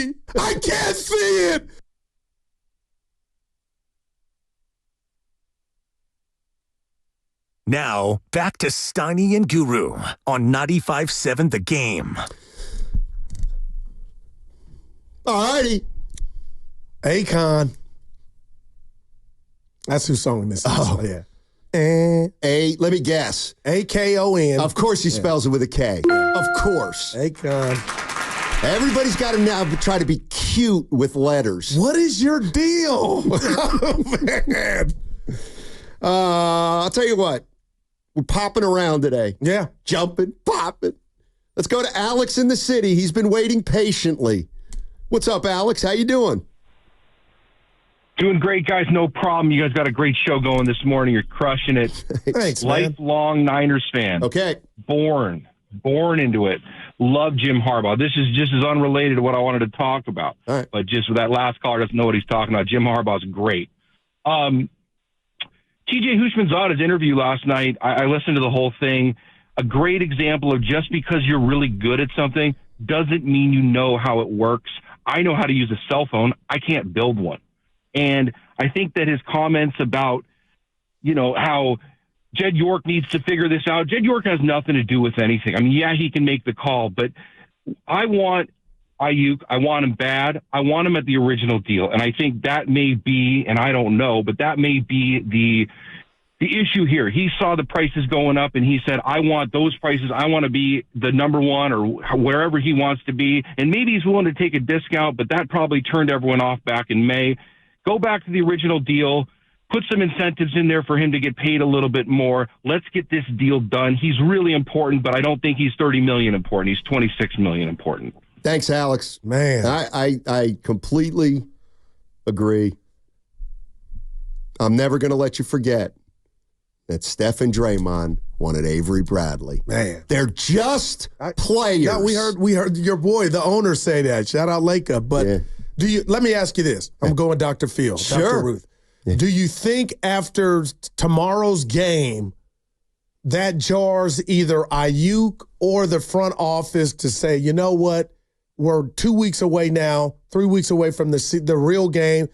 me. I can't see it. Now, back to Steiny and Guru on 95.7 The Game. All righty. Akon. That's whose song this is. Oh, yeah. Let me guess. A-K-O-N. Of course he spells it with a K. Yeah. Of course. Akon. Everybody's got to now try to be cute with letters. What is your deal? Oh, man. I'll tell you what. We're popping around today. Yeah. Jumping, popping. Let's go to Alex in the city. He's been waiting patiently. What's up, Alex? How you doing? Doing great, guys. No problem. You guys got a great show going this morning. You're crushing it. Thanks, man. Lifelong Niners fan. Okay. Born into it. Love Jim Harbaugh. This is just as unrelated to what I wanted to talk about. All right. But just that last caller doesn't know what he's talking about. Jim Harbaugh's great. TJ Houshmandzadeh's interview last night, I listened to the whole thing. A great example of just because you're really good at something doesn't mean you know how it works. I know how to use a cell phone. I can't build one. And I think that his comments about, how Jed York needs to figure this out. Jed York has nothing to do with anything. I mean, yeah, he can make the call, but I want Ayuk. I want him bad. I want him at the original deal. And I think that may be, and I don't know, but that may be the issue here. He saw the prices going up and he said, I want those prices. I want to be the number one or wherever he wants to be. And maybe he's willing to take a discount, but that probably turned everyone off back in May. Go back to the original deal. Put some incentives in there for him to get paid a little bit more. Let's get this deal done. He's really important, but I don't think he's $30 million important. He's $26 million important. Thanks, Alex. Man. I completely agree. I'm never going to let you forget that Steph and Draymond wanted Avery Bradley. Man. They're just players. Yeah, we heard your boy, the owner, say that. Shout out Laker. But let me ask you this. I'm going Dr. Phil, Sure. Dr. Ruth. Yeah. Do you think after tomorrow's game that jars either Ayuk or the front office to say, you know what, we're 2 weeks away now, 3 weeks away from the real game?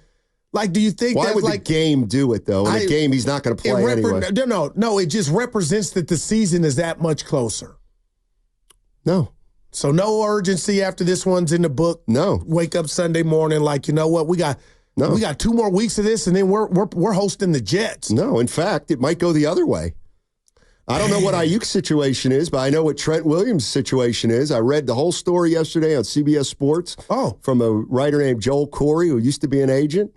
Like, do you think Why would the game do it, though? In a game, he's not going to play anyway. No, it just represents that the season is that much closer. No. So no urgency after this one's in the book. No. Wake up Sunday morning like, you know what, we got 2 more weeks of this, and then we're hosting the Jets. No, in fact, it might go the other way. I don't know what Ayuk's situation is, but I know what Trent Williams' situation is. I read the whole story yesterday on CBS Sports from a writer named Joel Corey, who used to be an agent.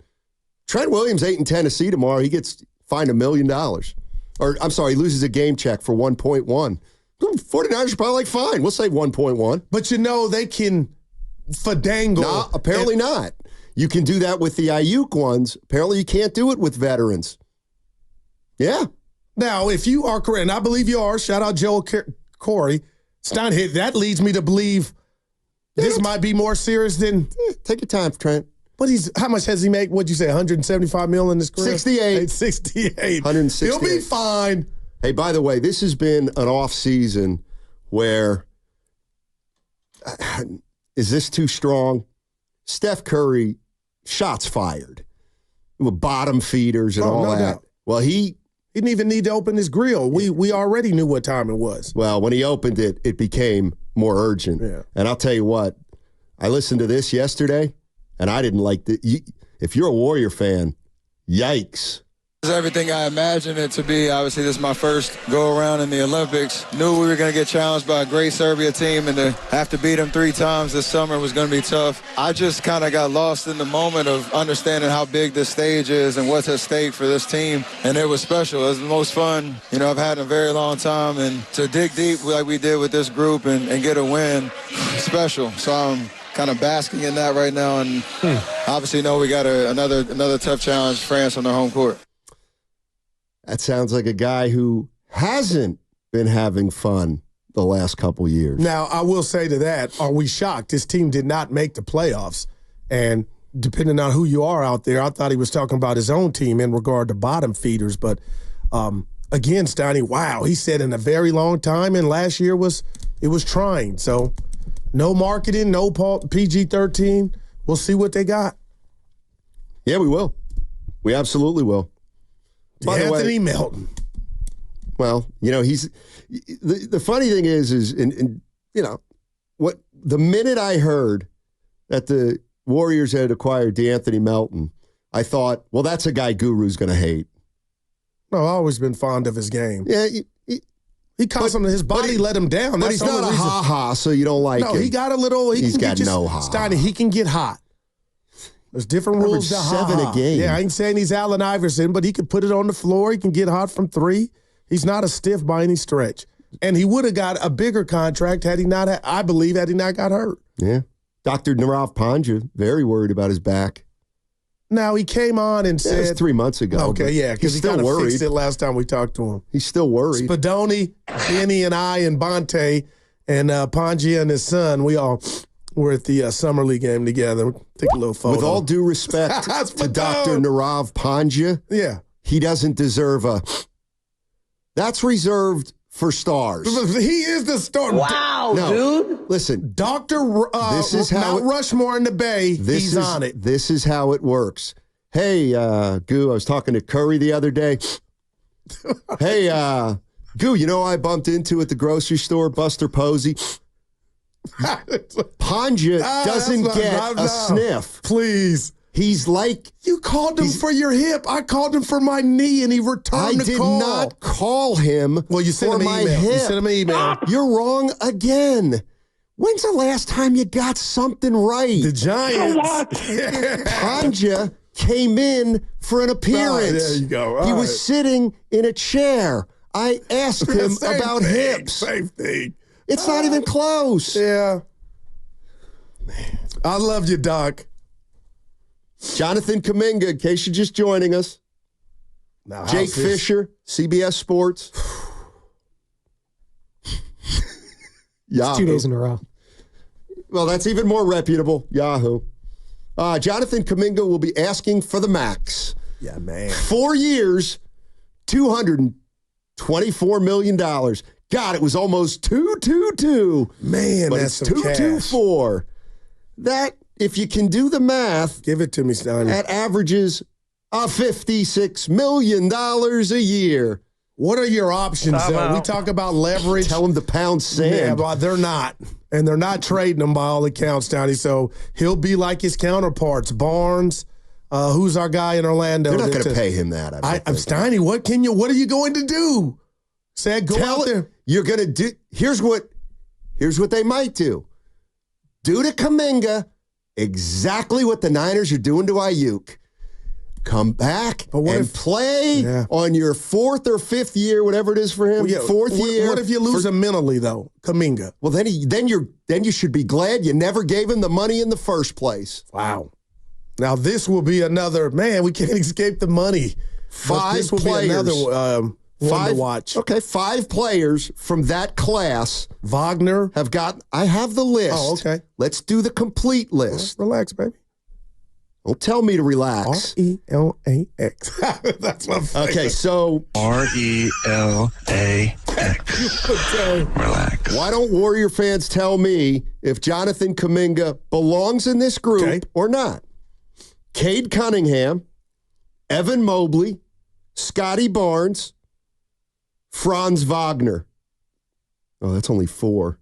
Trent Williams ain't in Tennessee tomorrow. He gets fined $1 million. Or, I'm sorry, he loses a game check for 1.1. 49ers are probably like, fine, we'll say 1.1. But they can finagle. No, apparently not. You can do that with the Ayuk ones. Apparently you can't do it with veterans. Yeah. Now, if you are correct, and I believe you are, shout out Joel Corey, Steinhit, that leads me to bbelieve this might be more serious than... Take your time, Trent. But how much has he made? What'd you say, $175 million in his career? 68. 168. He'll be fine. Hey, by the way, this has been an off season where... is this too strong? Steph Curry, shots fired. With bottom feeders and all that. Doubt. Well, he didn't even need to open his grill. We already knew what time it was. Well, when he opened it, it became more urgent. Yeah. And I'll tell you what, I listened to this yesterday, and I didn't like the. If you're a Warrior fan, yikes. It's everything I imagined it to be. Obviously, this is my first go-around in the Olympics. Knew we were going to get challenged by a great Serbia team, and to have to beat them 3 times this summer was going to be tough. I just kind of got lost in the moment of understanding how big this stage is and what's at stake for this team, and it was special. It was the most fun, I've had in a very long time, and to dig deep like we did with this group and get a win, special. So I'm kind of basking in that right now, and obviously know we got another tough challenge, France on their home court. That sounds like a guy who hasn't been having fun the last couple years. Now, I will say to that, are we shocked? This team did not make the playoffs. And depending on who you are out there, I thought he was talking about his own team in regard to bottom feeders. But again, Steiny, wow, he said in a very long time, and last year was trying. So no marketing, no PG-13. we'll see what they got. Yeah, we will. We absolutely will. By the way, Anthony Melton. Well, he's the funny thing is what the minute I heard that the Warriors had acquired DeAnthony Melton, I thought, well, that's a guy Guru's going to hate. No, I've always been fond of his game. Yeah, he caused him. His body let him down. But he's not a ha-ha, so you don't like him. No, he got a little. He's got no ha. Steiny, he can get hot. There's different rules to ha-ha. 7 a game. Yeah, I ain't saying he's Allen Iverson, but he can put it on the floor. He can get hot from 3. He's not a stiff by any stretch. And he would have got a bigger contract had he not, I believe, had he not got hurt. Yeah. Dr. Nirav Pandya, very worried about his back. Now, he came on and said... It was 3 months ago. Okay, yeah, because he kind of fixed it last time we talked to him. He's still worried. Spadoni, Benny, and I, and Bonte, and Pandya and his son, we all were at the Summer League game together. Take a little photo. With all due respect to Dr. Nirav Pandya, yeah, he doesn't deserve a... That's reserved for stars. He is the star. Wow, dude. Listen. This is how Mount Rushmore in the Bay, he's on it. This is how it works. Hey, Goo, I was talking to Curry the other day. Hey, Goo, I bumped into at the grocery store, Buster Posey. Pandya doesn't get a sniff. Please. He's like... You called him for your hip. I called him for my knee, and he returned the call. I did not call him you sent for him my email. hip. You sent him an email. You're wrong again. When's the last time you got something right? The Giants. Pandya came in for an appearance. There you go. He was sitting in a chair. I asked him about hips. Same thing. It's not even close. Yeah. Man. I love you, Doc. Jonathan Kuminga, in case you're just joining us. Now, Jake Fisher, CBS Sports. It's 2 days in a row. Well, that's even more reputable. Yahoo. Jonathan Kuminga will be asking for the max. Yeah, man. 4 years, $224 million. God, it was almost 222. Man, but that's it's some 224. That, if you can do the math, give it to me, Steiny. That averages $56 million a year. What are your options, though? We talk about leverage. Tell him to pound sand. Yeah, but they're not. And they're not trading him by all accounts, Steiny. So he'll be like his counterparts. Barnes, who's our guy in Orlando? They're not going to pay him that. I'm Steiny, what are you going to do? Say, go out there. You're going to do. Here's what they might do. Do to Kuminga exactly what the Niners are doing to Ayuk. Come back and play on your 4th or 5th year, whatever it is for him. Fourth year. What if you lose him mentally, though, Kuminga? Well, then you should be glad you never gave him the money in the first place. Wow. Now this will be another man. We can't escape the money. 5 this will players. Be another one to watch. Okay, 5 players from that class. Wagner have got. I have the list. Oh, okay. Let's do the complete list. Relax, baby. Don't tell me to relax. RELAX. That's my favorite. Okay, so RELAX. Relax. Why don't Warrior fans tell me if Jonathan Kuminga belongs in this group or not? Cade Cunningham, Evan Mobley, Scotty Barnes, Franz Wagner. Oh, that's only 4.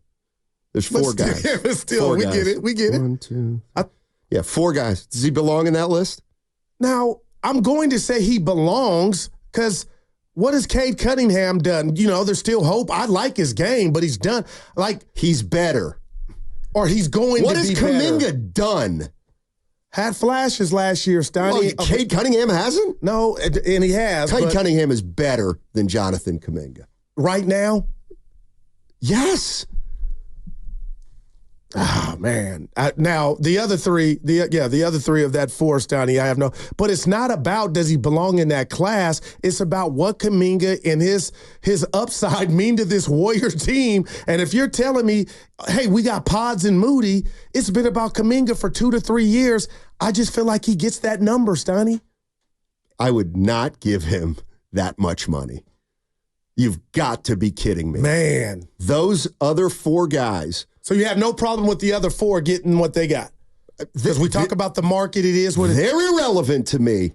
There's 4 guys. But still, we get it. We get it. 1, 2. 4 guys. Does he belong in that list? Now, I'm going to say he belongs because what has Cade Cunningham done? There's still hope. I like his game, but he's done. He's better. Or he's going to be better. What has Kuminga done? Had flashes last year, Steiny. Well, Cade Cunningham hasn't? No, and he has. Cade Cunningham is better than Jonathan Kuminga. Right now? Yes. Oh, man. Now, the other 3, the other 3 of that 4, Steiny, I have no. But it's not about does he belong in that class. It's about what Kuminga and his upside mean to this Warrior team. And if you're telling me, hey, we got Pods and Moody, it's been about Kuminga for 2 to 3 years. I just feel like he gets that number, Steiny. I would not give him that much money. You've got to be kidding me. Man. Those other 4 guys. So you have no problem with the other 4 getting what they got? Because we talk about the market, it is what it is. They're irrelevant to me.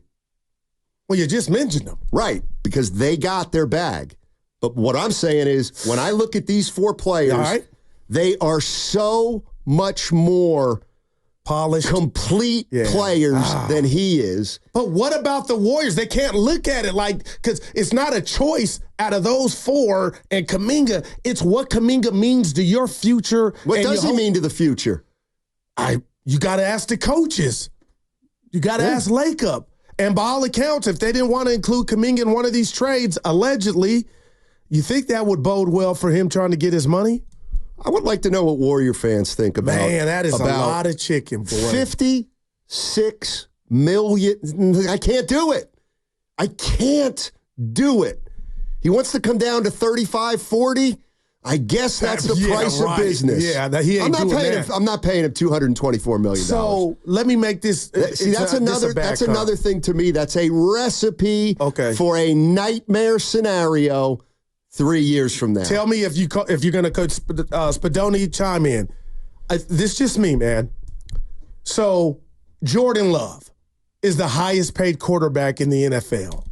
Well, you just mentioned them. Right, because they got their bag. But what I'm saying is, when I look at these 4 players, they are so much more polished, complete players than he is. But what about the Warriors? They can't look at it because it's not a choice out of those 4 and Kuminga. It's what Kuminga means to your future. What does he mean to the future? You got to ask the coaches. You got to ask Lakeup. And by all accounts, if they didn't want to include Kuminga in one of these trades, allegedly, you think that would bode well for him trying to get his money? I would like to know what Warrior fans think about. Man, that is a lot of chicken, boy. $56 million. I can't do it. I can't do it. He wants to come down to 35, 40. I guess that's the price of business. Yeah, he ain't doing that. I'm not paying him $224 million. So let me make this. That's another thing to me. That's a recipe for a nightmare scenario 3 years from now. Tell me if you're going to coach Spadoni, chime in. This just me, man. So Jordan Love is the highest paid quarterback in the NFL.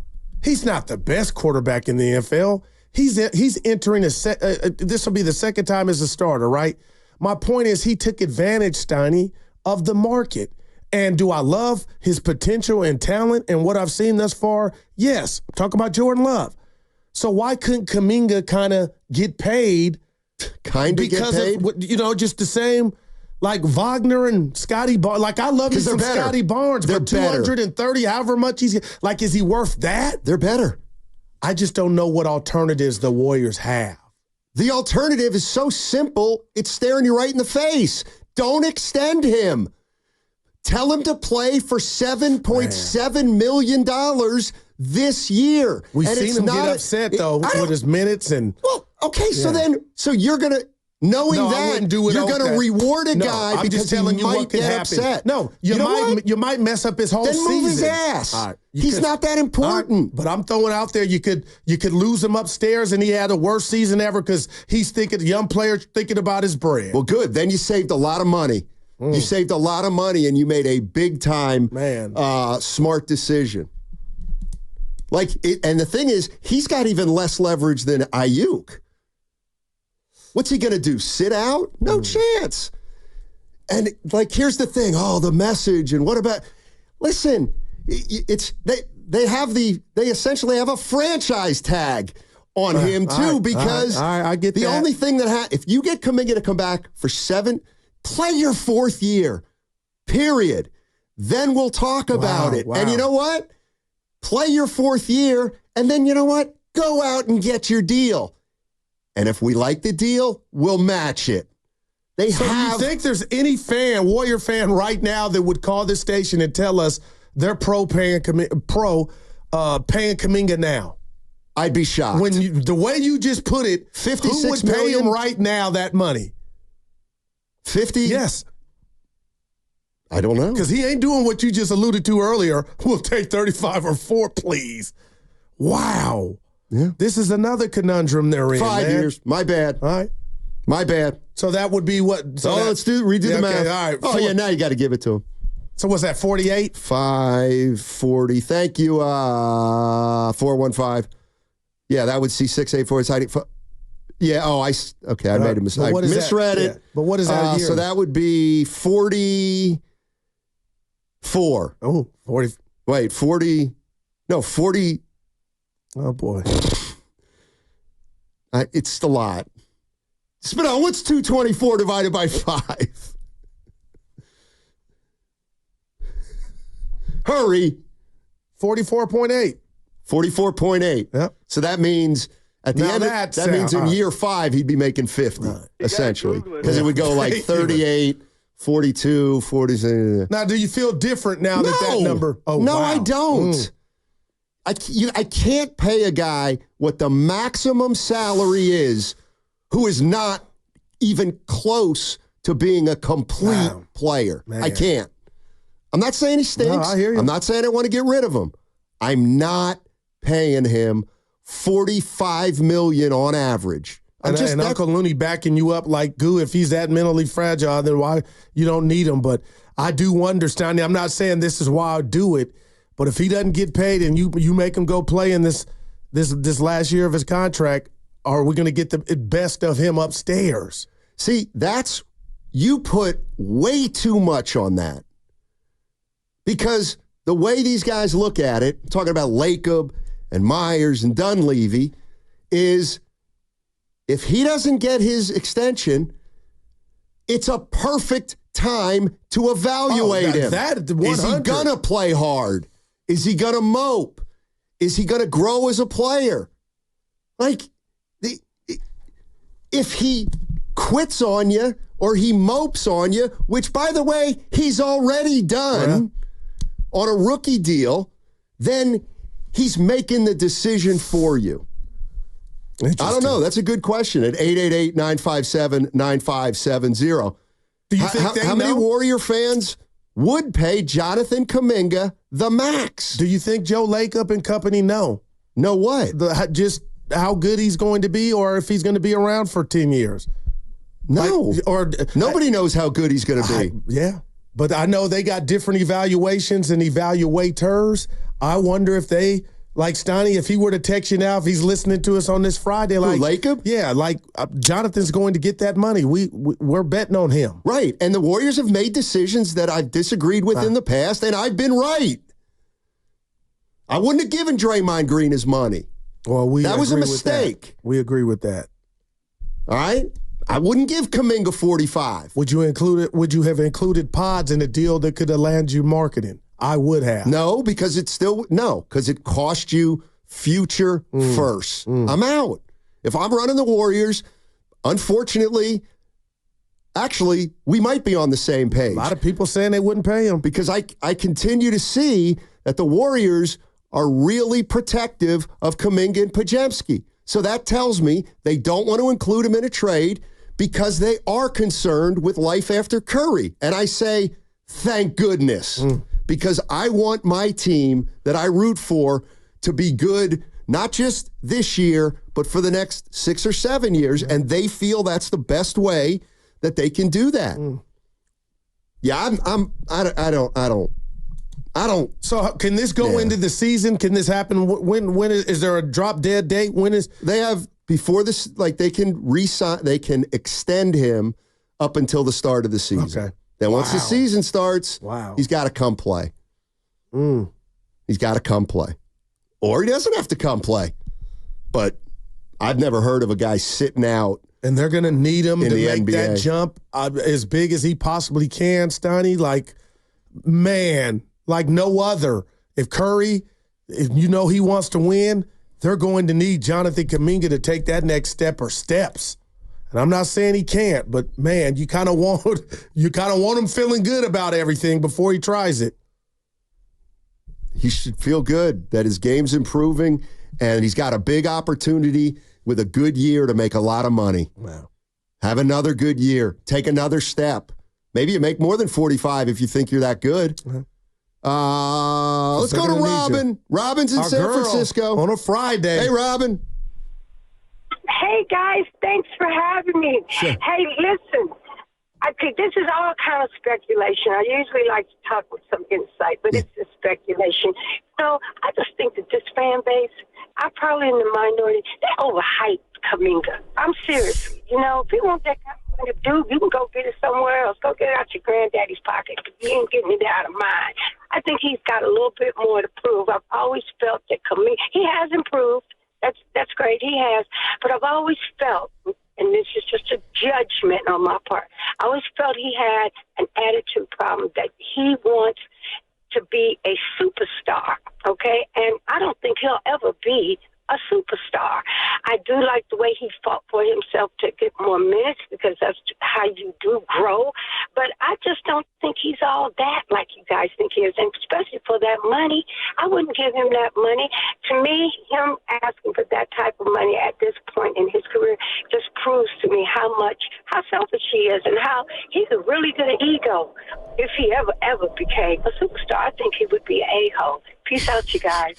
He's not the best quarterback in the NFL. He's entering this will be the second time as a starter, right? My point is he took advantage, Steiny, of the market. And do I love his potential and talent and what I've seen thus far? Yes. Talk about Jordan Love. So why couldn't Kuminga kind of get paid? Because of, just the same, like Wagner and Scotty Barnes. Like I love me some Scotty Barnes, but 230, however much he's like, is he worth that? They're better. I just don't know what alternatives the Warriors have. The alternative is so simple, it's staring you right in the face. Don't extend him. Tell him to play for $7.7 million this year. We've seen him get upset, though, with his minutes. Well, okay, so you're going to, you're going to reward a guy because he might get upset. No, you might mess up his whole season. Then move his ass. Right, he's not that important. Right, but I'm throwing out there, you could lose him upstairs and he had the worst season ever because he's young player thinking about his bread. Well, good. Then you saved a lot of money. You saved a lot of money and you made a big-time smart decision. And the thing is, he's got even less leverage than Ayuk. What's he going to do? Sit out? No chance. And here's the thing. Oh, the message. And what about? Listen, they essentially have a franchise tag on him too because I get the only thing if you get Kuminga to come back for 7, play your 4th year. Period. Then we'll talk about it. And you know what? Play your 4th year, and then you know what? Go out and get your deal. And if we like the deal, we'll match it. Do you think there's any Warrior fan right now that would call this station and tell us they're paying Kuminga now? I'd be shocked. The way you just put it, who would pay him right now that money? 50? Yes. I don't know. Because he ain't doing what you just alluded to earlier. We'll take 35 or 4, please. Wow. Yeah. This is another conundrum they're in. 5 years. My bad. All right. My bad. So that would be what? So let's redo the math. All right. Now you got to give it to him. So what's that, 48? 540. Thank you, 415. Yeah, that would see 684. Yeah, I made a mistake. I misread it. Yeah. But what is that year? So that would be 44. Oh, 40. Wait, 40. No, 40. Oh, boy. It's a lot. Spino, what's 224 divided by 5? Hurry. 44.8. 44.8. Yep. So that means at the end, that means in year 5, he'd be making 50, essentially. Because it would go like 38, 42, 40. Now, do you feel different now that number? Oh, no, wow. I don't. I can't pay a guy what the maximum salary is who is not even close to being a complete player. Man. I can't. I'm not saying he stinks. No, I hear you. I'm not saying I want to get rid of him. I'm not paying him $45 million on average And Uncle Looney backing you up like goo. If he's that mentally fragile, then why you don't need him? But I do wonder, Steiny, I'm not saying this is why I'll do it, but if he doesn't get paid and you make him go play in this last year of his contract, are we going to get the best of him upstairs? See, you put way too much on that. Because the way these guys look at it, talking about Lacob and Myers and Dunleavy, is if he doesn't get his extension, it's a perfect time to evaluate him. Is he going to play hard? Is he going to mope? Is he going to grow as a player? Like, if he quits on you or he mopes on you, which, by the way, he's already done on a rookie deal, then he's making the decision for you. I don't know. That's a good question at 888-957-9570. Do you think how many Warrior fans would pay Jonathan Kuminga the max? Do you think Joe Lacob and company know? Know what? Just how good he's going to be, or if he's going to be around for 10 years? No. Nobody knows how good he's going to be. Yeah. But I know they got different evaluations and evaluators. I wonder if they, like Steiny, if he were to text you now, if he's listening to us on this Friday, like Lacob? Yeah, like Jonathan's going to get that money. We're betting on him. Right. And the Warriors have made decisions that I've disagreed with in the past, and I've been right. I wouldn't have given Draymond Green his money. Well, that was a mistake. We agree with that. All right? I wouldn't give Kuminga 45. Would you have included pods in a deal that could have landed you marketing? I would have. No, because it cost you future first. I'm out. If I'm running the Warriors, unfortunately, actually, we might be on the same page. A lot of people saying they wouldn't pay him. Because I continue to see that the Warriors are really protective of Kuminga and Podziemski. So that tells me they don't want to include him in a trade because they are concerned with life after Curry. And I say, thank goodness, because I want my team that I root for to be good, not just this year, but for the next 6 or 7 years. And they feel that's the best way that they can do that. Yeah, I don't. So can this go into the season? Can this happen? When is there a drop dead date? When is they have before this? Like they can they can extend him up until the start of the season. Okay. Then once the season starts, he's got to come play. He's got to come play, or he doesn't have to come play. But I've never heard of a guy sitting out. And they're going to need him to make NBA. that jump as big as he possibly can, Steiny. Like, man. Like no other. If Curry, if you know he wants to win, they're going to need Jonathan Kuminga to take that next step or steps. And I'm not saying he can't, but man, you kind of want him feeling good about everything before he tries it. He should feel good that his game's improving and he's got a big opportunity with a good year to make a lot of money. Wow. Have another good year. Take another step. Maybe you make more than 45 if you think you're that good. Let's go to Robin. Robin's in San Francisco. On a Friday. Hey, Robin. Hey, guys. Thanks for having me. Sure. Hey, listen. I think this is all kind of speculation. I usually like to talk with some insight, but it's just speculation. So I just think that this fan base, I'm probably in the minority, they overhyped Kuminga. I'm serious. You know, if you want that kind of dude, you can go get it somewhere else. Go get it out your granddaddy's pocket. You ain't getting it out of mine. I think he's got a little bit more to prove. I've always felt that Kuminga, he has improved. That's great. He has. But I've always felt, and this is just a judgment on my part, I always felt he had an attitude problem, that he wants to be a superstar, okay? And I don't think he'll ever be a superstar. I do like the way he fought for himself to get more minutes because that's how you do grow. But I just don't think he's all that like you guys think he is, and especially for that money. I wouldn't give him that money. To me, him asking for that type of money at this point in his career just proves to me how selfish he is and how he's a really good ego. If he ever became a superstar, I think he would be an a-hole. Peace out, you guys.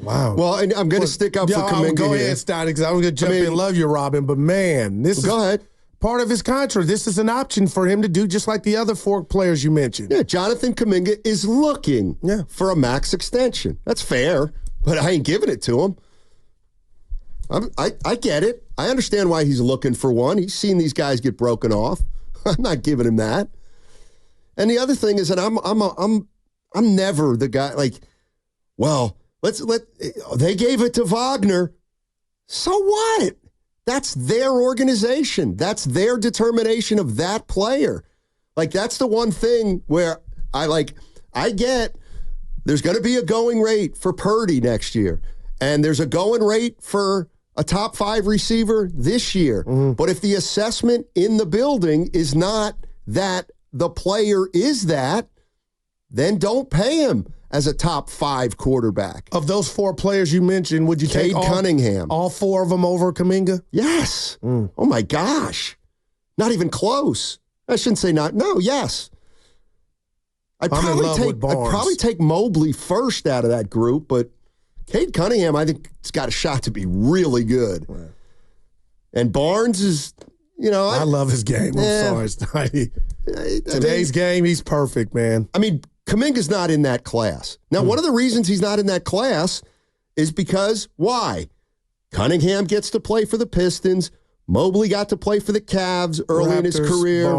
Wow. Well, and I'm going to stick up for Kuminga. Go ahead, Steiny, because I was going to jump in. Love you, Robin, but man, this is part of his contract. This is an option for him to do just like the other 4 players you mentioned. Yeah, Jonathan Kuminga is looking for a max extension. That's fair, but I ain't giving it to him. I get it. I understand why he's looking for one. He's seen these guys get broken off. I'm not giving him that. And the other thing is that I'm never the guy like, well, they gave it to Wagner. So what? That's their organization. That's their determination of that player. Like, that's the one thing where I get there's going to be a going rate for Purdy next year. And there's a going rate for a top 5 receiver this year. Mm-hmm. But if the assessment in the building is not that the player is that, then don't pay him as a top 5 quarterback. Of those 4 players you mentioned, would you take Cunningham, all 4 of them over Kuminga? Yes. Oh, my gosh. Not even close. I shouldn't say not. No, yes. I'd probably take Mobley first out of that group, but Cade Cunningham, I think, has got a shot to be really good. Right. And Barnes is, I love his game. I'm sorry, Steiny. Today's game, he's perfect, man. I mean, Kuminga's not in that class. Now, one of the reasons he's not in that class is because, why? Cunningham gets to play for the Pistons. Mobley got to play for the Cavs early in his career.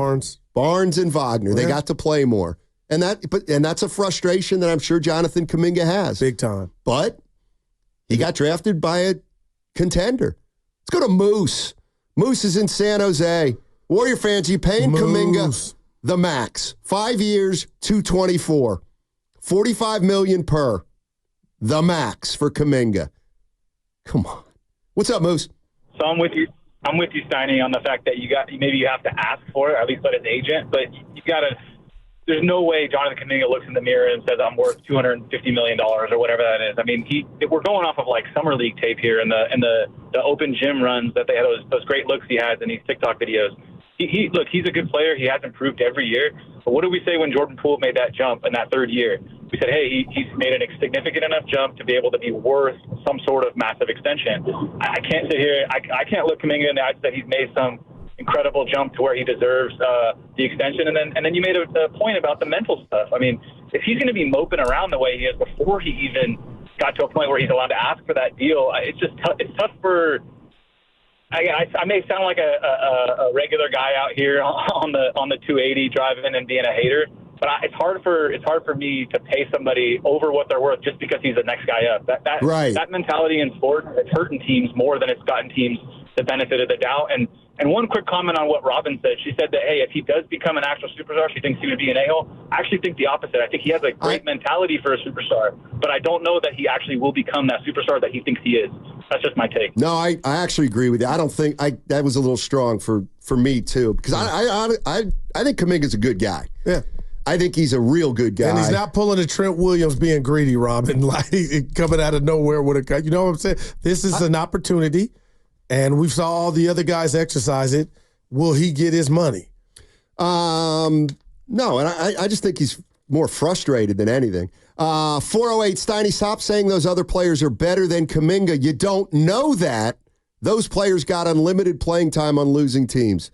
Barnes and Wagner, they got to play more. And that's a frustration that I'm sure Jonathan Kuminga has. Big time. But he got drafted by a contender. Let's go to Moose. Moose is in San Jose. Warrior fans, you paying Kuminga the max. 5 years, $224. $45 million per. The max for Kuminga. Come on. What's up, Moose? So I'm with you, Steiny, on the fact that maybe you have to ask for it, or at least let his agent, but you got to. There's no way Jonathan Kuminga looks in the mirror and says, I'm worth $250 million or whatever that is. I mean, we're going off of like summer league tape here and the open gym runs that they had, those great looks he has in these TikTok videos. Look, he's a good player. He has improved every year. But what did we say when Jordan Poole made that jump in that 3rd year? We said, hey, he's made a significant enough jump to be able to be worth some sort of massive extension. I can't sit here. I can't look Kuminga in the eyes that he's made some incredible jump to where he deserves the extension. And then you made a point about the mental stuff. I mean, if he's going to be moping around the way he is before he even got to a point where he's allowed to ask for that deal, it's just it's tough for. I may sound like a regular guy out here on the 280 driving and being a hater, but it's hard for me to pay somebody over what they're worth just because he's the next guy up. That mentality in sports, it's hurting teams more than it's gotten teams the benefit of the doubt. And one quick comment on what Robin said. She said that, hey, if he does become an actual superstar, she thinks he would be an a-hole. I actually think the opposite. I think he has a great mentality for a superstar, but I don't know that he actually will become that superstar that he thinks he is. That's just my take. No, I actually agree with you. I don't think that was a little strong for me too, because I think Kuminga's a good guy. Yeah. I think he's a real good guy. And he's not pulling a Trent Williams being greedy, Robin, like coming out of nowhere with a cut. You know what I'm saying? This is an opportunity. And we saw all the other guys exercise it. Will he get his money? No, and I just think he's more frustrated than anything. 408 Steiny, stop saying those other players are better than Kuminga. You don't know that. Those players got unlimited playing time on losing teams.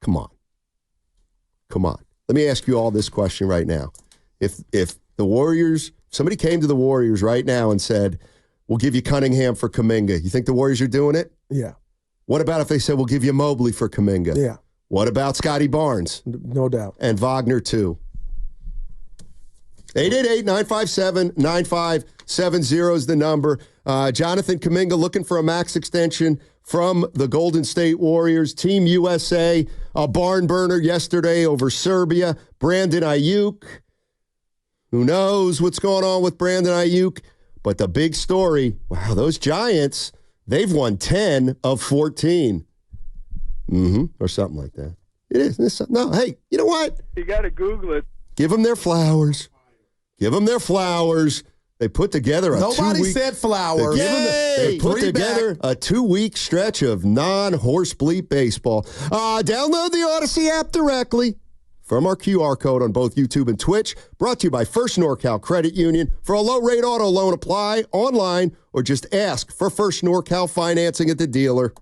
Come on. Let me ask you all this question right now. If the Warriors, somebody came to the Warriors right now and said, we'll give you Cunningham for Kuminga, you think the Warriors are doing it? Yeah. What about if they said, we'll give you Mobley for Kuminga? Yeah. What about Scotty Barnes? No doubt. And Wagner, too. 888-957-9570 is the number. Jonathan Kuminga looking for a max extension from the Golden State Warriors. Team USA, a barn burner yesterday over Serbia. Brandon Ayuk. Who knows what's going on with Brandon Ayuk? But the big story, wow, those Giants, they've won 10 of 14. Or something like that. It is. No, hey, you know what? You got to Google it. Give them their flowers. Give them their flowers. They put together a Nobody 2-week, said flowers. They put together a 2-week stretch of non-horse bleep baseball. Download the Odyssey app directly from our QR code on both YouTube and Twitch. Brought to you by First NorCal Credit Union. For a low-rate auto loan, apply online or just ask for First NorCal financing at the dealer.